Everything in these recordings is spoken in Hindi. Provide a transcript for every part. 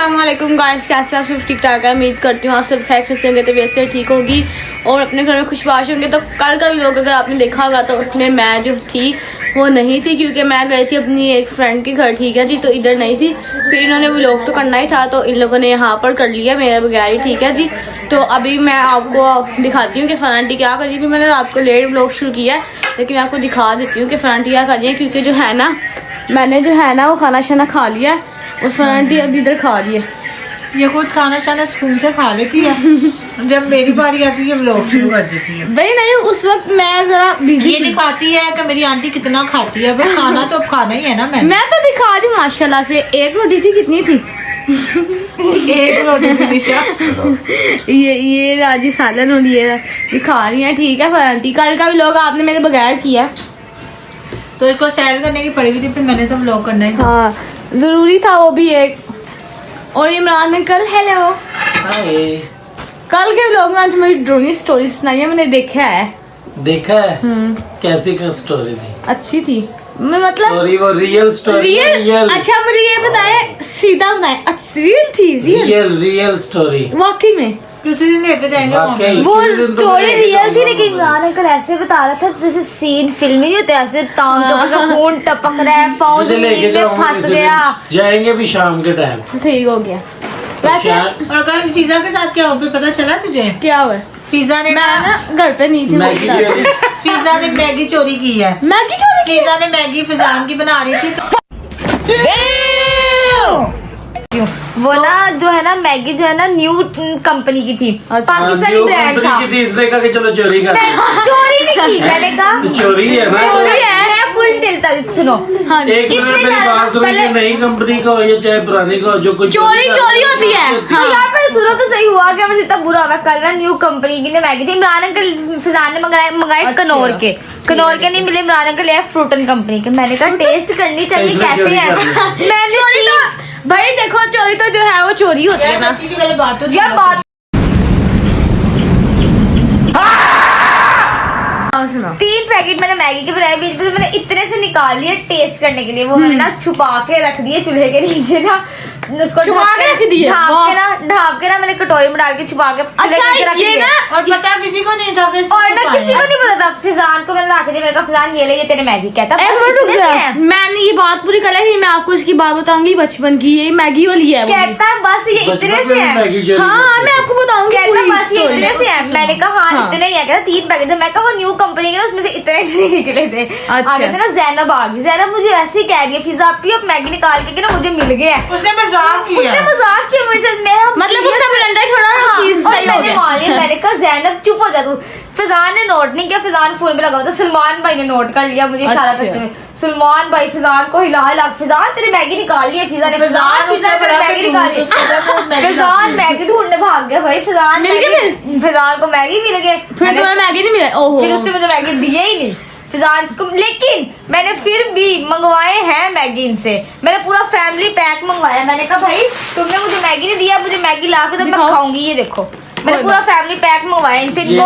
अस्सलामुअलैकुम गाइस, कैसे आप सब ठीक ठाक है। उम्मीद करती हूँ आप सब खैर से होंगे, तबीयत से ठीक होगी और अपने घर में खुशबाश होंगे। तो कल का व्लॉग अगर आपने देखा होगा तो उसमें मैं जो थी वो नहीं थी, क्योंकि मैं गई थी अपनी एक फ्रेंड के घर, ठीक है जी। तो इधर नहीं थी, फिर इन्होंने व्लॉग तो करना ही था तो इन लोगों ने यहाँ पर कर लिया मेरे बगैर ही, ठीक है जी। तो अभी मैं आपको दिखाती हूँ कि फनांटी क्या कर रही थी। मैंने रात को लेट व्लॉग शुरू किया है, लेकिन आपको दिखा देती हूँ कि फनांटी क्या कर रही है, क्योंकि जो है ना मैंने जो है ना वो खाना शाना खा लिया है और फनांटी अभी इधर खा रही है। ये खुद खाना शाना स्कूल से खा लेती है, जब मेरी बारी आती है व्लॉग शुरू कर देती है। भाई नहीं, उस वक्त मैं जरा बिजी ये दिखाती है कि मेरी आंटी कितना खाती है। भाई खाना तो अब खाना ही है ना। मैं तो दिखा रही हूँ माशाल्लाह से। एक रोटी थी, कितनी थी? एक रोटी थी निशा। ये राजी सालन और ये खा रही है, ठीक है फनांटी। कल का व्लॉग आपने मेरे बगैर किया तो इसको सैर करने की पड़ी हुई थी, फिर मैंने तो व्लॉग करना ही था। हाँ जरूरी था वो भी एक। और इमरान ने कल हेलो कल के व्लॉग में आज मेरी ड्रोनी स्टोरी सुनाई है, मैंने देखा है। कैसी क्या स्टोरी थी? अच्छी थी, मैं मतलब स्टोरी वो रियल स्टोरी रियल। अच्छा मुझे ये बताए, सीधा बताए। अच्छा रियल थी? रियल स्टोरी वाकई में किसी दिन लेके जाएंगे वाकई। वो स्टोरी रियल थी, लेकिन इमरान अंकल ऐसे बता रहा था जैसे सीन फिल्मी नहीं होते, ऐसे टांग का खून टपक रहा है, पाँव जमीन में फंस गया। जाएंगे भी शाम के टाइम। ठीक हो गया। वैसे और कल फिजा के साथ क्या हो गया पता चला तुझे? क्या हुआ? फिजा ने मैं ना घर पे नहीं थी, मैगी चोरी। फिजा ने मैगी चोरी की है। मैगी चोरी की? फिजा ने मैगी फिजान की बना रही थी तो वो ना जो है ना मैगी जो है ना न्यू कंपनी की थी, पाकिस्तानी ब्रांड था। इसने कहा कि चलो चोरी कर। चोरी नहीं की, मैंने कहा तो चोरी है ना। चोरी है। मैं फुल डिटेल सुनो। हाँ एक किसने मिनट मेरी जाना? बात सुनो, ये नई कंपनी का हो या चाहे पुरानी का हो, जो कुछ चोरी होती है। हाँ यार पर सुनो तो सही हुआ कि मुझे इतना बुरा हुआ। कल ना न्यू कंपनी की ने मैगी थी, इमरान अंकल फिजान ने मंगाए अच्छा। कनौर के नहीं मिले, इमरान अंकल है फ्रूटन कंपनी के। मैंने कहा टेस्ट करनी चाहिए इसमें कैसे चोरी है। कर ली। मैंने चोरी तो भाई देखो, चोरी तो जो है वो चोरी होती है ना। बच्ची की पहले बात तो यार सुनो। बात सुनो 3 पैकेट मैंने मैगी के बनाए, बीच में मैंने इतने से निकाल लिए टेस्ट करने के लिए। वो मैंने ना छुपा के रख दिए चूल्हे के नीचे ना, उसको छुपा के रख दिए? ढाप के ना मैंने कटोरी में डाल के छुपा के चूल्हे के नीचे रख ये दिए। ना और पता किसी को नहीं था कि इसको और ना छुपाया किसी को है। नहीं पता था। फिजान को मैंने ला के दिया, मैंने कहा फिजान ये ले, ये तेरे मैगी। कहता एक बस मिनट रुक इतने से जा, है। मैंने ये बात पूरी कर ली, मैं आपको इसकी बात बताऊंगी बचपन की। ये मैगी वाली है वो भी। कहता बस ये इतने से है। मैगी चोरी हाँ मैं आपको बताऊंगी कहता पूरी बस ये story। इतने से है। मैंने कहा हाँ इतने ही है। कहता 3 पैकेट थे। मैं कहा वो न्यू कंपनी के ना, उसमें से इतने नहीं निकले थे। अच्छा। आगे से ना जैनब आ गई। जैनब मुझे ऐसे ही कह रही है फिजा आपकी अब मैगी निकाल के ना मुझे मिल गया है। उसने मजाक किया। उसने मजाक किया मेरे साथ। मैं मतलब उसका मिलंडा छोड़ा ना, हाँ, चीज और सही हो मैंने गया। मान लिया। मैंने कहा जैनब चुप हो जा तू। फिजान ने नोट नहीं किया, फिजान फोन पे लगा हुआ था। सलमान भाई ने नोट कर लिया मुझे इशारा अच्छा। करते हुए। सलमान भाई फिजान को हिला फिजान तेरी मैगी निकाल ली है। फिजान ने फिजान तेरी मैगी निकाल ली। फिजान मैगी ढूंढने भाग गया भाई। फिजान मिल गया फिजान को मैगी मिल गई। फिर तुम्हें मैगी नहीं मिला? ओहो फिर उसने मुझे मैगी दिए ही नहीं फिजान को। लेकिन मैंने फिर भी मंगवाए हैं मैगी इनसे। मैंने पूरा फैमिली पैक मंगवाया। मैंने कहा भाई तुमने मुझे मैगी नहीं दिया, मुझे मैगी ला के तो मैं दिखाओ। खाऊंगी। ये देखो मैंने पूरा फैमिली पैक मंगवाया इनसे। इनको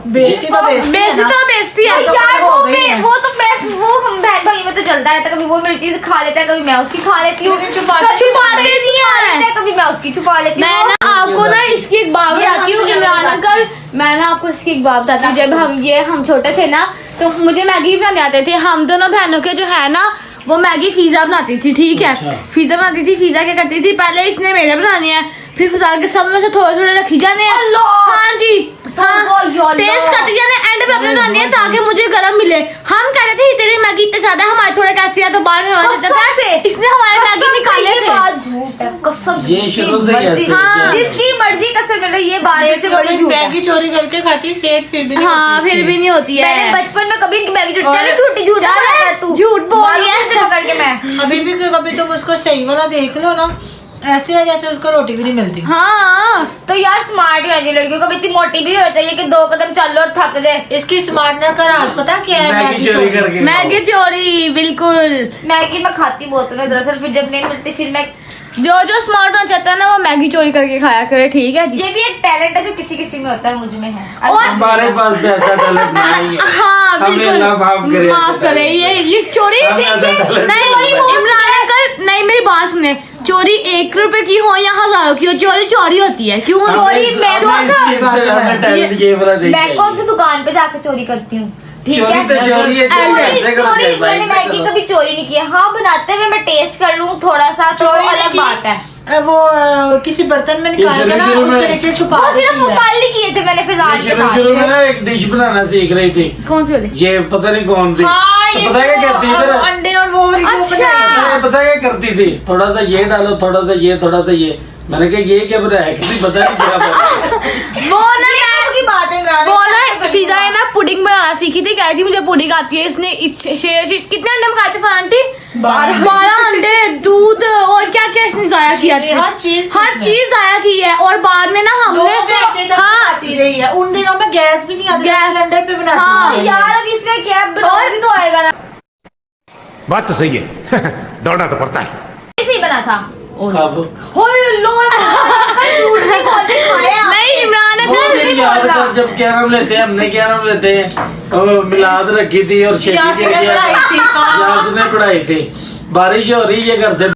बेइज्जती तो बेइज्जती है। तो यार हो वो गई है। वो तो मैं वो हम बहन भाई में तो चलता रहता है। कभी वो मेरी चीज खा लेता है, कभी मैं उसकी खा लेती हूँ। लेकिन छुपाते कभी छुपाते मेरी नहीं छुपा है। लेता है, कभी मैं उसकी छुपा लेती मैं हूँ। ना आपको ना इसकी एक बात बताती हूँ इमरान अंकल। मैं ना आपको इसकी एक बात बताती हूँ। जब हम छोटे थे ना तो मुझे मैगी बनाने आते थे। हम दोनों बहनों के जो है ना वो मैगी फिजा बनाती थी, ठीक है। अच्छा। फिजा बनाती थी। फिजा क्या करती थी, पहले इसने मेरे बनानी है, फिर फिजा के सब में से थोड़े थोड़े रखी जाने हैं। हाँ जी हाँ, टेस्ट करती जाने, एंड पे अपने बनानी है ताकि मुझे गरम मिले। हम कहते थे तेरी मैगी इतने ज्यादा हमारे थोड़े कैसी है, तो बाद में हमारे कसम से इसने हमारे मैगी निकाले ये थे। बात झूठ है। कसम से ये जिसकी शुरू से मर्जी, कैसे हाँ, क्या? जिसकी मर्जी कसम मिलो ये बात मेरे से बड़ी झूठ है। मैगी चोरी करके खाती सेहत फिर भी नहीं हाँ होती फिर इसकी। भी नहीं होती है। मैंने बचपन में कभी इनकी मैगी और- चले झूठी झूठ चल, बोला कर तू झूठ बोल मारूंगी रही है। तुझे पकड़ के मैं। अभी भी कभी तुम उसको सही वाला देख लो ना, ऐसे है जैसे उसको रोटी भी नहीं मिलती। हाँ तो यार स्मार्ट ही होना चाहिए लड़कियों को। भी इतनी मोटी भी होना चाहिए कि 2 कदम चल लो और थक जाए। इसकी स्मार्टनेस का राज पता क्या है? मैगी चोरी करके मैगी चोरी बिल्कुल। मैगी मैं खाती बहुत हूँ दरअसल, फिर जब नहीं मिलती फिर मैं। जो स्मार्ट होना चाहता है ना वो मैगी चोरी करके खाया करे, ठीक है जी। ये भी एक टैलेंट है जो किसी किसी में होता है, मुझ में है। और हमारे पास तो ऐसा टैलेंट नहीं है। हाँ हमें बिल्कुल अल्लाह माफ करे। ये चोरी हम ऐसा देखिए talent नहीं नहीं है। इमरान अंकल नहीं, मेरी बात सुने। चोरी 1 रुपए की हो या हजारों की हो, चोरी चोरी होती है। क्यों चोरी मैं कौन सा मैं कौन सी चोरी दुकान पे जाकर चोरी करती हूँ? ठीक है, तो चोरी है, चोरी मैंने मैगी कभी चोरी नहीं किया। हाँ, बनाते हुए मैं टेस्ट कर लूँ थोड़ा सा तो चोरी अलग नहीं की। बात है। वो किसी बर्तन में निकाल के ना शुरू में- उसके नीचे छुपा वो सिर्फ देती है। मुकाल किए थे मैंने फिजान के साथ। शुरू में ना एक डिश बनाना सीख रही थी, कौन सी वाली? ये पता नहीं कौन सी। हाँ, तो ये पता क्या सब करती वो थी, अंडे और वो वाली वो अच्छा। बनाई। पता क्या करती थी, थोड़ा सा ये डालो, थोड़ा सा ये, थोड़ा सा ये। मैंने कहा ये क्या बनाया है, किसी पता नहीं क्या बनाया। वो ना की बात है इमरान। वो ना फिजा है ना पुडिंग बनाना सीखी थी, कहती मुझे पुडिंग आती है। इसने कितने अंडे खाए थे आंटी? 12 अंडे, दूध और क्या क्या इसने जाया किया था। हर चीज हर चीज जाया की है। और बाद में ना 2 हमने घंटे तक हाँ आती रही है। उन दिनों में गैस भी नहीं आती, गैस- सिलेंडर पे बनाती हाँ, थी। यार अब इसमें क्या बनाओगी तो आएगा ना। बात तो सही है दौड़ना तो पड़ता है। ऐसे ही बना था। कब होय लो झूठ नहीं बोलते खाया। नहीं इमरान वो है दिन याद कर जब क्या नाम लेते हैं, हमने क्या नाम लेते हैं, वो मिलाद रखी थी और शेखी यासिन के ने पढ़ाई थी, हाँ। यासिन ने पढ़ाई थी। बारिश हो रही है घर से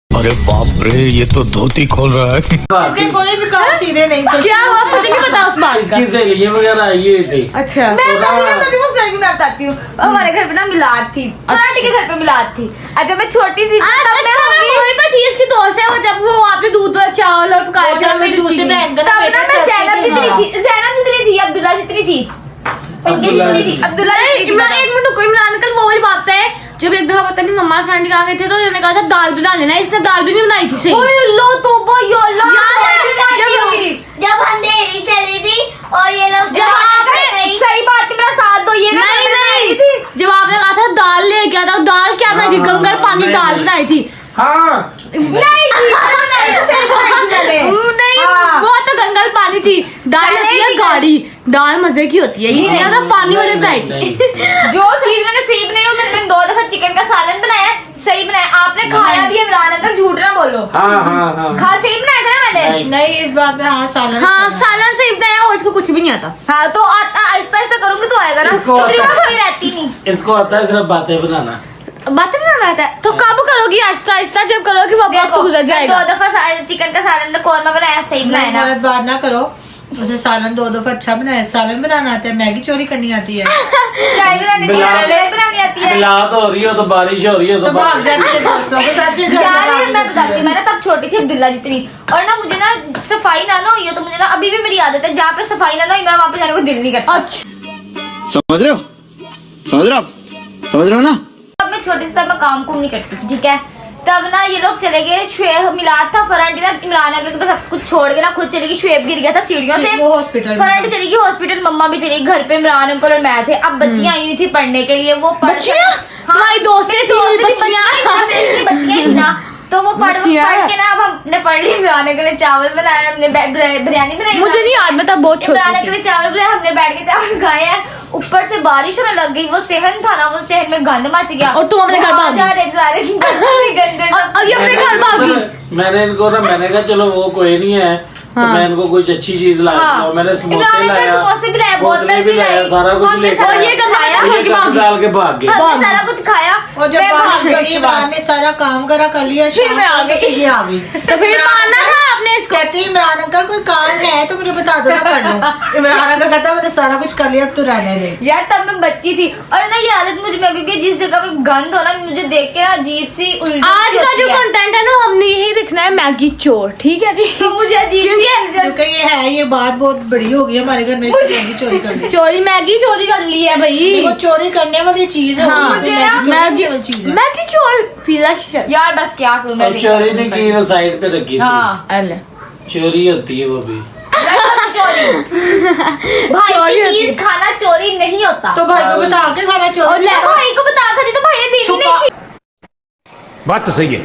अरे बाप रे ये तो धोती खोल रहा है। इसके कोई भी काम सीधे नहीं थे। क्या हुआ मुझे नहीं पता उस बात का। इसकी सहेलियां वगैरह आई हुई थी। अच्छा मैं वो स्टोरी मैं बताती हूँ। हमारे घर पे ना मिलाद थी, फराटी के घर पे मिलाद थी। अच्छा मैं छोटी सी थी तब मैं होंगी। वही पर थी इसकी दोस्त है वो, जब वो आपने दूध और चावल और पकाए थे मेरी दूसरी बहन का तब ना बेटा मैं चलती जैनब थी, जितनी हाँ। थी, जैनब जितनी थी, अब्दुल्ला जितनी थी, इनके जितनी थी, अब्दुल्ला जितनी थी। इमरान एक मिनट रुको, इमरान अंकल वो वाली बात है जब एक दफा पता नहीं मम्मा फ्रेंड कहाँ गए थे तो उन्होंने कहा था दाल भी बना लेना, इसने दाल भी नहीं बनाई थी सही। ओए अल्लाह तौबा या अल्लाह। याद है, जब अंधेरी चली थी और ये लोग जब आपने सही बात है, मेरा साथ दो। ये ना नहीं मैंने नहीं थी। जब आपने कहा था दाल ले गया था, दाल क्या बनाई थी? हाँ, गंगर पानी नहीं, दाल नहीं। बनाई थी। हाँ नहीं थी, नहीं सही बनाई थी मैंने। नहीं हाँ। वो तो गंगर पानी थी। दाल चले होती है नहीं गाढ़ी, दाल मजे की होती है। इसने तो पानी वाले बनाई थी। नहीं। जो चीज मैंने सही बनाई वो मैंने 2 दफा चिकन का सालन बनाया, सही बनाया। आपने खाया भी है इमरान अंकल, झूठ ना बोलो। हाँ हाँ हाँ खा सही बनाया था ना मैंने। नहीं। नहीं इस बात में हाँ सालन हाँ सालन से बनाया और इसको कुछ भी नहीं आता। हाँ तो आहिस्ता आहिस्ता करूंगी तो आएगा ना। इसको इतनी आता है। कोई रहती नहीं। इसको आता है सिर्फ बातें बनाना। बात नहीं आता है तो कब करोगी? आहिस्ता आहिस्ता जब करोगी वो वक्त गुजर जाएगा। 2 दफा चिकन का सालन में कौरमा बनाया, सही बनाया नहीं, ना। गलत बात ना करो। उसे सालन 2 दफा अच्छा बनाया। सालन बनाना आता है, मैगी चोरी करनी आती है। चाय बनानी आती है, चाय बनानी आती है। मिलाद हो रही हो तो बारिश हो रही हो तो तो भाग जाती है दोस्तों के साथ, फिर घर यार में ये मैं भाग बताती जाती हूँ, मैं ना तब छोटी थी अब्दुल्ला जितनी, और ना मुझे ना सफाई ना हुई हो तो मुझे ना अभी भी मेरी आदत है, जहाँ पे सफाई ना हुई मेरा वहाँ पे जाने को दिल नहीं करता। अच्छा समझ रहे हो समझ रहे हो ना। तब मैं छोटी थी, तब मैं काम कुम नहीं करती थी, ठीक है। तब ना ये लोग चले गए, शुएब मिलाद था, फरंटी ना इमरान अगर के पास सब कुछ छोड़ के ना खुद चली गई। शुएब गिर गया था सीढ़ियों से, वो हॉस्पिटल में। फरंटी चली गई हॉस्पिटल, मम्मा भी चली गई। घर पे इमरान अंकल और मैं थे। अब बच्चियां आई हुई थी पढ़ने के लिए, वो पढ़ बच्चियां? तुम्हारी दोस्तें मेरी थी, दोस्तें थी, बच्चियां? बच्चियां ही थी ना। तो वो पढ़ बच्चियां? के ना, अब हमने पढ़ ली। इमरान के लिए चावल बनाया, हमने बिरयानी बनाई। मुझे नहीं याद, मैं तब बहुत इमरान छोटी के थी। लिए चावल बनाया, हमने बैठ के चावल खाए हैं। ऊपर से बारिश होने लग गई, वो सहन था ना, वो सहन में गंद मच गया और तुम अपने घर भाग जा रहे सारे गंदे सब। अब ये अपने घर भागी। मैंने इनको ना, मैंने कहा चलो वो कोई नहीं है तो मैं इनको कुछ अच्छी चीज ला हाँ। देता हूँ। मैंने समोसे इमरान ने लाया, समोसे भी लाए, बोतल बोतलें भी लाई, सारा कुछ हमने लेकर सारा आया। ये गंदा खाया। छोड़ के ये भागी। डाल के भाग गए। हमने सारा कुछ खाया। और जब मैं बारिश भाग गई पड़ी, इसके इमरान बाद। ने सारा काम करा कर लिया। फिर शाम मैं आ को गई। ये आ गई। तो फिर मानना था आपने इसको। कहती है, इमरान अंकल कोई काम है तो मुझे बता दो, मैं कर लूं। इमरान अंकल कहता मैंने सारा कुछ कर लिया, अब तू रहने दे। यार तब मैं बच्ची थी, और ना ये आदत मुझे में अभी भी, जिस जगह पे गंद हो ना, मुझे देख के ना अजीब सी उल्टी आज का होती जो है। कंटेंट है ना हमने यही दिखना है, मैगी चोर, ठीक है जी। तो मुझे अजीब सी उलझन- क्योंकि ये है, ये बात बहुत बड़ी हो गई हमारे घर में, इसने मैगी चोरी कर ली। चोरी मैगी चोरी कर ली है भाई। वो चोरी करने वाली चीज है। हाँ, वो मुझे मैगी ना चोरी मैगी करने वाली चीज है। मैगी चोर पिज़्ज़ा यार बस क्या करूं मैं, और चोरी नहीं की, वो साइड पे रखी थी। हाँ अल्ले चोरी होती है वो भी। चोरी भाई चोरी की होती चीज खाना चोरी नहीं होता। तो भाई को बता के खाना और चोरी ले- भाई को बता कर दी तो भाई ने दी नहीं थी। बात तो सही है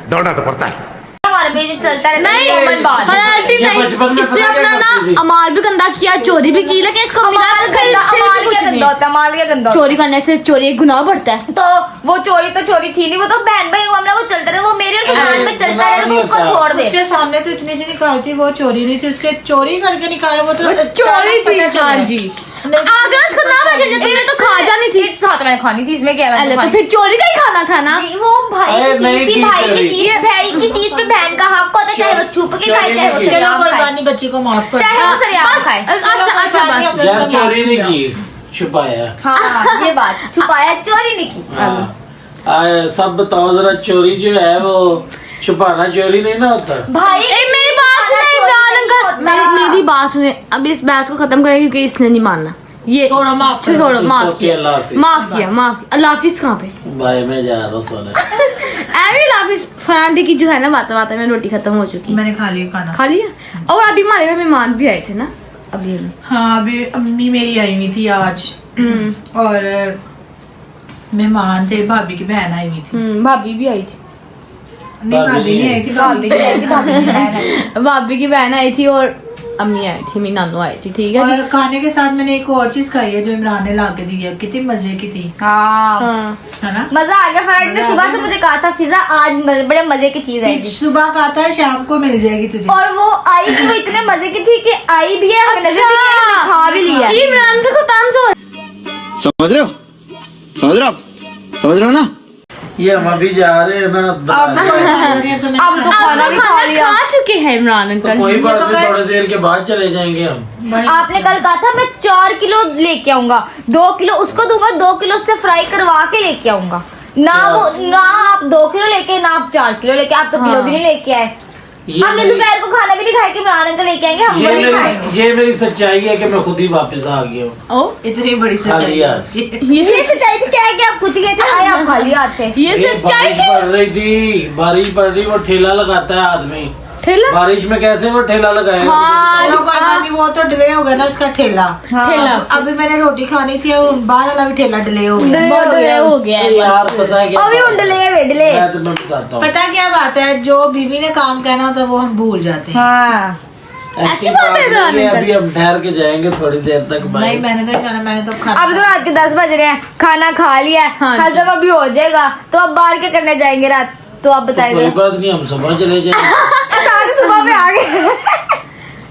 दौड़ना तो पड़ता है। हमारे में चलता रहता है नहीं कॉमन बात। फलाटी ये नहीं, बचपन में इसने पता क्या अपना करती थी? ना अमाल भी गंदा किया, चोरी भी की, लेकिन इसको मिला अमाल तो गंदा, फिर अमाल कुछ क्या नहीं। गंदा होता है, अमाल क्या गंदा होता चोरी करने से चोरी एक गुनाह बढ़ता है। है? तो वो चोरी तो चोरी थी नहीं, वो तो बहन भाई मामला वो चलता रहे, वो मेरे और फिजान में चलता रहे, तो उसको छोड़ दे। उसके सामने तो इतनी सी निकालती, वो चोरी नहीं थी, उसके चोरी करके निकाले वो तो चोरी थी। पता चला। हाँ जी, अगर उसको ना भेजा तुमने तो खा जानी थी। इट्स हाथ मैंने खानी थी, इसमें क्या है? अरे मैंने तो खानी फिर चोरी का ही खाना था ना। थी। वो भाई अरे की नहीं चीज थी, की भाई की चोरी। चीज, भाई की चीज पे बहन का हक होता है, चाहे वो छुप के खाए, चाहे वो चोरी चलो सरेआम कोई खाए, बात नहीं, बच्ची को माफ कर चाहे वो सरेआम खाए। अच्छा बस यार चोरी नहीं की, छुपाया। हाँ ये बात, छुपाया, चोरी नहीं की। हाँ। सब बताओ जरा, चोरी जो है वो छुपाना चोरी नहीं ना होता। भाई मेरी बात सुने इमरान अंकल, मेरी बात सुने। अब इस बहस को खत्म करें क्योंकि इसने नहीं मानना। ये छोड़ो, माफ करो। छोड़ो, माफ ओके, किया, अल्लाह हाफिज। माफ किया, माफ किया। अल्लाह हाफिज कहाँ पे? भाई मैं जा रहा हूँ सोने। एवी अल्लाह हाफिज। फरांडी की जो है ना बात में रोटी खत्म हो चुकी। मैंने खा लिया खाना। खा लिया। और अभी हमारे घर मेहमान भी आए थे ना अभी। हाँ अभी अम्मी मेरी आई हुई थी आज, और मेहमान थे, भाभी की बहन आई हुई थी। भाभी भी आई थी। नहीं भाभी नहीं आई थी, भाभी की आई थी, भाभी की बहन आई थी। भाभी की बहन आई थी और अम्मी आई थी, मेरी नानू आई थी। ठीक है और जी। खाने के साथ मैंने एक और चीज खाई है जो इमरान ने ला के दी है, कितनी मजे की थी, हाँ हाँ। है ना। मजा आ गया। फराड ने सुबह से मुझे कहा था फिजा आज बड़े मजे की चीज फिर आएगी, सुबह का आता है, शाम को मिल जाएगी तुझे। और वो आई थी, वो इतने मजे की थी कि आई भी है, हमें नजर भी नहीं आई, हमने खा भी लिया। इमरान का तान सो। समझ रहे हो, समझ रहे हो आप, समझ रहे हो ना। ये हम अभी जा रहे हैं ना। अब कोई बात नहीं है, तो मैं अब तो खाना भी खा लिया। खा चुके हैं इमरान तो अंकल। कोई बात नहीं, थोड़ी देर के बाद चले जाएंगे हम। आपने कल कहा था मैं 4 किलो लेके आऊंगा, 2 किलो उसको दूंगा, 2 किलो उससे फ्राई करवा के लेके आऊंगा। ना वो ना आप 2 किलो लेके, ना आप 4 किलो लेके, आप तो किलो भी नहीं लेके आए। ये हमने मेरी- दोपहर को खाना भी नहीं खाया कि इमरान अंकल लेके आएंगे, हम वो नहीं खाएंगे। ये मेरी सच्चाई है कि मैं खुद ही वापस आ गया हूँ। ओ इतनी बड़ी खाली सच्चाई यार। इसकी। ये सच्चाई थी क्या है कि आप कुछ गए थे, आए आप खाली आते। ये सच्चाई बारिश थी। पड़ रही थी, बारिश पड़ रही, वो ठेला लगाता है आदमी। ठेला बारिश में कैसे वो ठेला लगाएगा? हाँ, चलो कोई बात नहीं, वो तो डिले हो गया ना उसका ठेला। ठेला अभी मैंने रोटी खानी थी, वो बाहर वाला भी ठेला डिले हो गया। बहुत डिले हो गया है यार बस। पता है क्या अभी बात उंडले है? वेडले। मैं तुम्हें बताता हूँ। पता क्या बात है, जो बीवी ने काम कहना होता है वो हम भूल जाते हैं। हाँ ऐसी बात है इमरान नहीं है, अंकल। अभी हम ठहर के जाएंगे थोड़ी देर तक। नहीं भाई मैंने तो नहीं खाना, मैंने तो खाना। अब तो रात के 10 बज रहे हैं, खाना खा लिया है, हाँ जी। हजम अभी हो जाएगा, तो अब बाहर क्या करने जाएंगे रात, तो आप कोई बताइए। बात नहीं, हम सुबह चले जाएंगे। सारे सुबह में आ गए।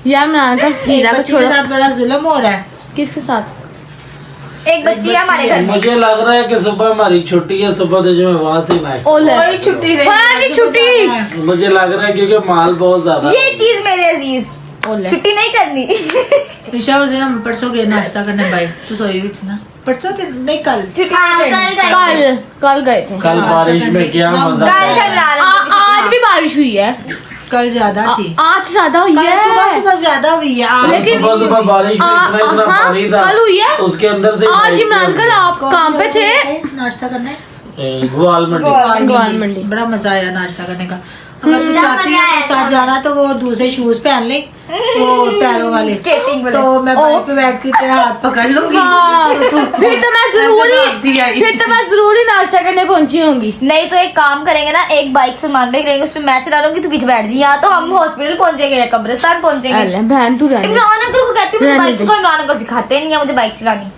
यार इमरान अंकल हीरा को बच्ची के छोड़ो। साथ बड़ा जुल्म हो रहा है। किसके साथ? एक बच्ची है हमारे घर में। मुझे लग रहा है कि सुबह हमारी छुट्टी है, सुबह तो जो मैं वहाँ से नाश्ता। ओले कोई छुट्टी नहीं फरार की है, छुट्टी। बताना है। मुझे लग रहा है क्योंकि माल बहुत ज्यादा ये चीज मेरे अजीज, ओले छुट्टी नहीं करनी। ईशा उस दिन हम परसों गए नाश्ता करने, भाई तो सोई हुई थी ना। परसों थे नहीं, कल। छुट्टी हाँ, नहीं करनी। कल गए थे। कल बारिश में क्या मजा कल आया। का इमरान अंकल की छुट्टी। आज भी बारिश हुई है। कल ज्यादा थी, आज ज्यादा हुई कल है। सुबह सुबह ज्यादा हुई है। आज लेकिन- सुबह सुबह बारिश में इतना इतना हाँ, पानी था, कल हुई है। उसके अंदर से आज इमरान अंकल आप कौन काम पे लोग थे? गए नाश्ता करने। ग्वाल मंडी। ग्वाल मंडी। बड़ा मजा आया नाश्ता करने का। अगर तू चाहती है मेरे साथ जाना तो वो दूसरे शूज पहन ले, वो टैरो वाले, स्केटिंग वाले। तो मैं बाइक पे बैठ के तेरा हाथ पकड़ लूंगी। हाँ, फिर तो मैं भागती आई। जरूरी नाश्ता करने पहुंची होंगी। नहीं तो एक काम करेंगे ना, एक बाइक से मान लेंगे, उसमें मैं चला लूंगी, तू पीछे बैठ जी, या तो हम हॉस्पिटल पहुंचेंगे या कब्रिस्तान पहुंचेंगे। अल्लाह बहन तू रहने। इमरान अंकल को कहती हूँ मुझे रहने बाइक दे। सिखाओ, इमरान अंकल सिखाते नहीं है मुझे बाइक चलानी।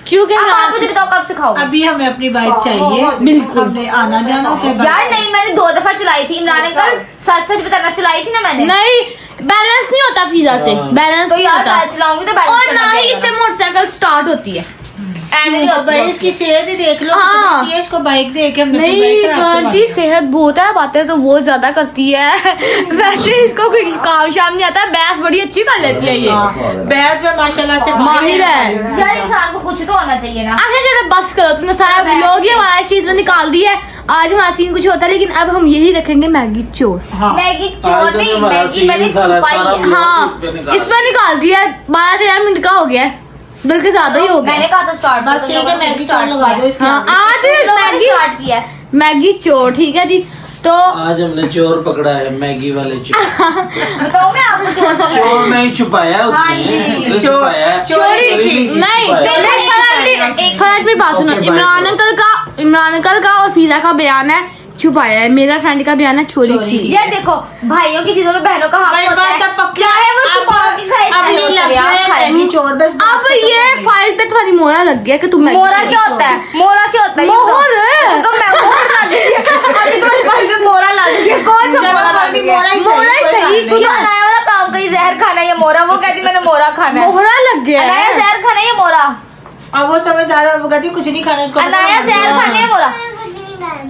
क्योंकि अब आप मुझे बताओ कब सिखाओगे? अभी हमें अपनी बाइक चाहिए, बिल्कुल। हमने आना जाना होता है। यार नहीं, मैंने 2 दफा चलाई थी इमरान अंकल, सच सच बताना, चलाई थी ना मैंने। नहीं बैलेंस नहीं होता फिजा से, हाँ। बैलेंस तो नहीं यार होता। मैं चलाऊंगी तो बैलेंस और करना ना ही पड़ेगा। इससे मोटरसाइकिल स्टार्ट होती है। ऐਵੇਂ नहीं होती भाई होती। इसकी सेहत ही देख लो, हाँ। कितनी सी है, इसको बाइक दे के हमने अपनी नहीं बाइक खराब करवा आंटी दी। सेहत बहुत है, बातें तो बहुत ज्यादा करती है। वैसे इसको कोई काम शाम नहीं आता, बहस बड़ी अच्छी कर लेती है ये। बहस में माशाल्लाह से माहिर है। यार इंसान को कुछ तो होना चाहिए ना। आगे जरा बस करो, तुमने सारा व्लॉग ही हमारा इस चीज में निकाल दिया है। आज हमारा सीन कुछ होता है, लेकिन अब हम यही रखेंगे मैगी चोर। हाँ। मैगी आज चोर तो नहीं, हमारा मैगी मैंने सीन सारा- छुपाई सारा है। हाँ इसमें निकाल दिया है, 12-13 मिनट का हो गया है, बल्कि ज्यादा ही हो गया मैंने है। कहा था स्टार्ट, बस ठीक है, मैगी चोर लगा दो इसके हाँ आगे। आज मैगी स्टार्ट किया है। मैगी चोर, ठीक है जी। तो आज हमने चोर पकड़ा है, मैगी वाले चोर। बताओ मैं आपको चोर पकड़ा। चोर नहीं छुपाया हाँ उसने, जी। उसने छुपाया है। चोरी नहीं नहीं, छुपाया। फर्क में बात सुनो। Okay, इमरान अंकल का और फीजा का बयान है छुपाया है, मेरा फ्रेंड का बयान है चोरी चोरी थी। की। यार देखो, भाइयों की चीजों में बहनों का भाई हक होता बस है, अब पक्का, चाहे वो अब- छुपा के खाए, अब चाहे नहीं वो लग शरियाम रहा है खाए। मैगी चोर, बस अब बात ये खत्म हो गई। फाइल पे तुम्हारी मोहरा लग गया कि तुम मैगी मोरा चोरी क्या होता है? मोरा क्या होता है? ये मोहर है। तो मैं मोहर लग गई है। अभी तुम्हारी फाइल में मोरा लग गई है। कौन सा चलो, मोरा कोई लग नहीं, गया? मोरा ही मोरा ही कोई सही, बात तू नहीं। तो नया वाला काम अंकल ये जहर खाना है, ये मोरा, वो कहती मैंने मोरा खाना है। मोहरा लग गया अनाया है। जहर खाना है, ये मोरा। अब वो समझदार है, वो कहती कुछ नहीं खाना इसको। अनाया जहर खाना है, मोरा।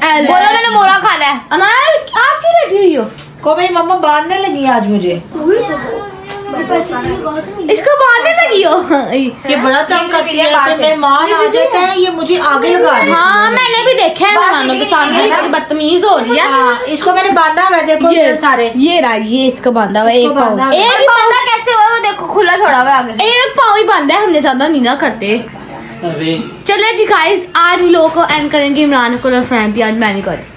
एल- बोलो मैंने मोरा खाना है। अनाया आप क्यों बैठी हुई हो? को मेरी मम्मा बांधने लगी आज मुझे। इसको बांधने लगी हो? ये बड़ा तंग करती है, कोई मेहमान आ जाता है ये मुझे आगे लगा देती है। हाँ मैंने भी देखा है मेहमानों के सामने कितनी बदतमीज हो रही है। हाँ, इसको मैंने बांधा हुआ है, देखो ये सारे। ये रहा, ये इसका बांधा हुआ है, एक इसको पाँव, बांधा हुआ है। एक और बांधा कैसे हुआ है वो देखो, खुला छोड़ा हुआ है आगे से। एक पाँव ही बांधा है, हमने ज्यादा नहीं ना करते। अरे चले जी गाइस, आज हम लोगों को एंड करेंगे इमरान को फ्रेंड भी, आज मैं नहीं करे।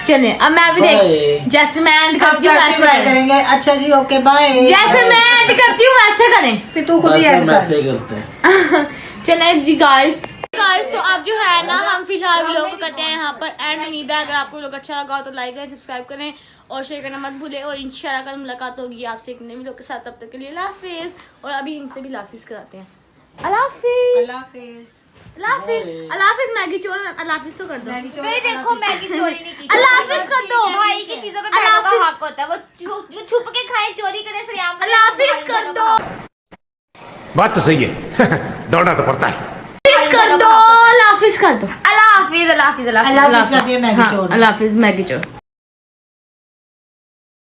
चले अब मैं भी Bye. देख, जैसे मैं एंड अब करती हूँ कैसे वैसे फ्राई करें। करेंगे? अच्छा जी, ओके बाय। जैसे मैं एंड करती हूँ वैसे करें। फिर तू खुद बस ही हम ऐड कर। ऐसे ही करते हैं। चले जी गाइस तो अब जो है ना हम फिलहाल वीडियो को करते हैं यहाँ पर एंड। उम्मीद है अगर आपको लोग अच्छा लगा हो तो लाइक करें, सब्सक्राइब करें और शेयर करना मत भूलें। और इंशाल्लाह कल मुलाकात होगी आपसे एक नए वीडियो के साथ। तब तक के लिए अल्लाह हाफिज़। और अभी इनसे भी अल्लाह हाफिज़ कराते हैं। अल्लाह हाफिज़, अल्लाह हाफिज़। अल्लाह हाफिज़, अल्लाह हाफिज़। मैगी चोर अल्लाह हाफिज़ तो कर दो। भाई देखो मैगी चोरी नहीं की। अल्लाह हाफिज़ कर दो। भाई की चीजों पे अल्लाह बहनों का हाफिज़। हक होता है, वो जो छुप के खाए, चोरी करे, सरेआम करे, अल्लाह हाफिज़ कर बहनों दो। का हक। बात तो सही है दौड़ना तो पड़ता है। हाफिज़ कर दो, अल्लाह हाफिज़ कर दो। अल्लाह हाफिज, अल्लाह हाफिज, अल्लाह हाफिज। अल्लाह हाफिज़ कर दिया मैगी हाँ, चोर। अल्लाह हाफिज़ मैगी चोर।